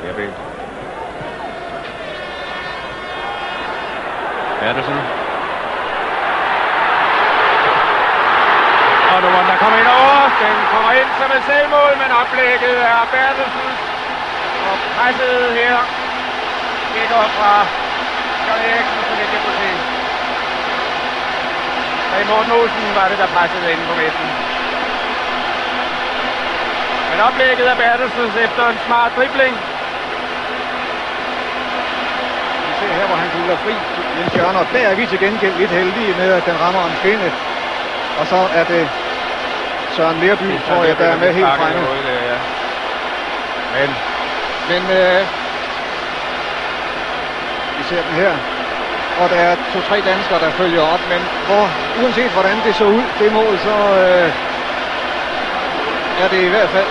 Erbæk. Bertelsen. Og nu der kommer ind over. Den kommer ind som et selvmål, men oplægget er Bertelsen. Og presset her. Det går fra John Eriksen, så det kan du se. Og i Morten Olsen var det, der pressede inde på midten. Men oplægget af Bertelsens efter en smart dribling. Vi ser her, hvor han guler fri Jens Jørgen, og der er vi til gengæld lidt heldige med, at den rammer om skinnet. Og så er det Søren Lerby, tror jeg, der er med helt fremme. Men vi ser den her, og der er 2-3 danskere, der følger op, men uanset hvordan det så ud, det mål, så er det i hvert fald